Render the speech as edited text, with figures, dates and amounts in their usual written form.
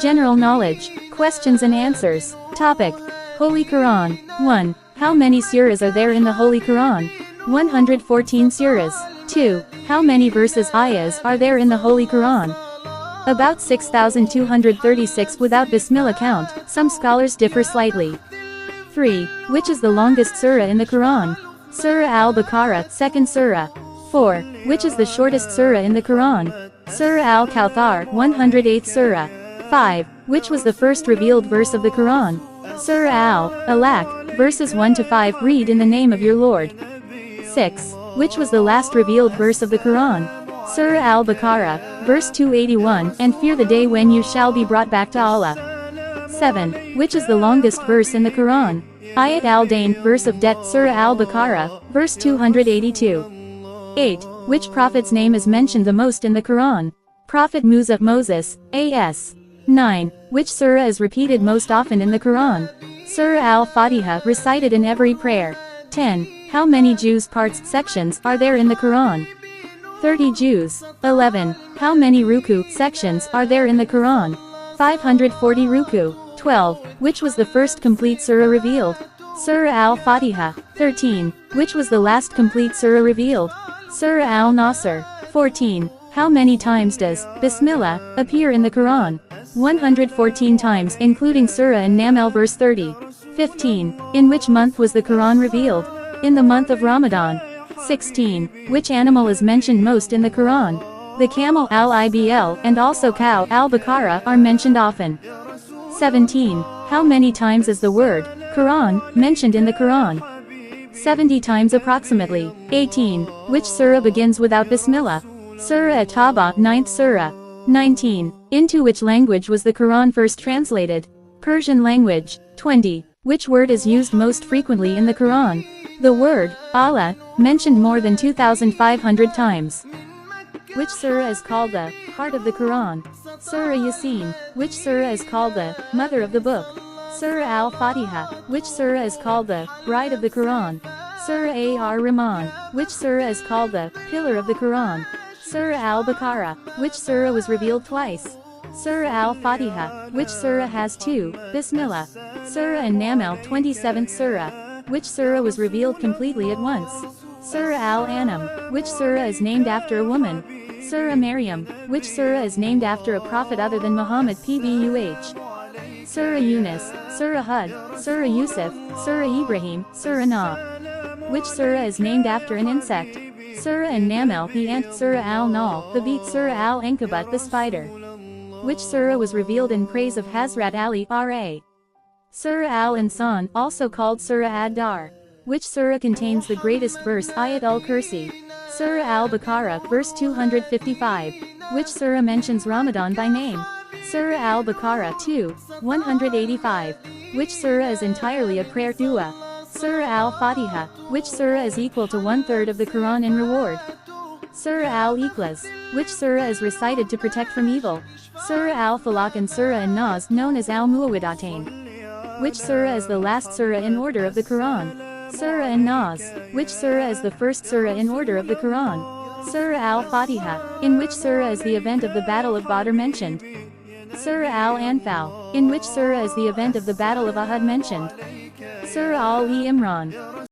General knowledge, questions and answers. Topic: Holy Quran. 1. How many surahs are there in the Holy Quran? 114 surahs. 2. How many verses ayahs are there in the Holy Quran? About 6,236 without Bismillah count. Some scholars differ slightly. 3. Which is the longest surah in the Quran? Surah Al-Baqarah, second surah. 4. Which is the shortest surah in the Quran? Surah Al-Kawthar, 108th surah. 5. Which was the first revealed verse of the Quran? Surah Al-Alaq, verses 1 to 5. Read in the name of your Lord. 6. Which was the last revealed verse of the Quran? Surah Al-Baqarah, verse 281, and fear the day when you shall be brought back to Allah. 7. Which is the longest verse in the Quran? Ayat al-Dain, verse of death. Surah Al-Baqarah, verse 282. 8. Which prophet's name is mentioned the most in the Quran? Prophet Musa, Moses, A.S. 9. Which surah is repeated most often in the Quran? Surah Al-Fatiha, recited in every prayer. 10. How many juz parts, sections, are there in the Quran? 30 juz. 11. How many ruku, sections, are there in the Quran? 540 ruku. 12. Which was the first complete surah revealed? Surah Al-Fatiha. 13. Which was the last complete surah revealed? Surah Al-Nasr. 14. How many times does Bismillah appear in the Quran? 114 times, including Surah An-Naml verse 30. 15. In which month was the Quran revealed? In the month of Ramadan. 16. Which animal is mentioned most in the Quran? The camel Al-Ibl and also cow Al-Baqarah are mentioned often. 17. How many times is the word Quran mentioned in the Quran? 70 times approximately. 18. Which surah begins without Bismillah? Surah At-Tawbah, 9th surah. 19. Into which language was the Quran first translated? Persian language. 20. Which word is used most frequently in the Quran? The word Allah, mentioned more than 2,500 times. Which surah is called the heart of the Quran? Surah Yasin. Which surah is called the mother of the book? Surah Al-Fatiha. Which surah is called the bride of the Quran? Surah Ar-Rahman. Which surah is called the pillar of the Quran? Surah Al-Baqarah. Which surah was revealed twice? Surah Al-Fatiha. Which surah has 2 Bismillah? Surah An-Naml, 27th surah. Which surah was revealed completely at once? Surah Al-An'am. Which surah is named after a woman? Surah Maryam. Which surah is named after a prophet other than Muhammad Pbuh? Surah Yunus, Surah Hud, Surah Yusuf, Surah Ibrahim, Surah Nah. Which surah is named after an insect? Surah An-Naml, the ant. Surah Al-Nahl, the beet. Surah Al-Ankabut, the spider. Which surah was revealed in praise of Hazrat Ali R.A.? Surah Al-Insan, also called Surah Ad-Dar. Which surah contains the greatest verse? Ayat al-Kursi. Surah Al-Baqarah, verse 255. Which surah mentions Ramadan by name? Surah Al-Baqarah 2, 185. Which surah is entirely a prayer dua? Surah Al-Fatiha. Which surah is equal to 1/3 of the Quran in reward? Surah Al-Ikhlas. Which surah is recited to protect from evil? Surah Al-Falaq and Surah An-Nas, known as Al-Muawwidatain. Which surah is the last surah in order of the Quran? Surah An-Nas. Which surah is the first surah in order of the Quran? Surah Al-Fatiha. In which surah is the event of the Battle of Badr mentioned? Surah Al-Anfal. In which surah is the event of the Battle of Uhud mentioned? Surah Al-Imran.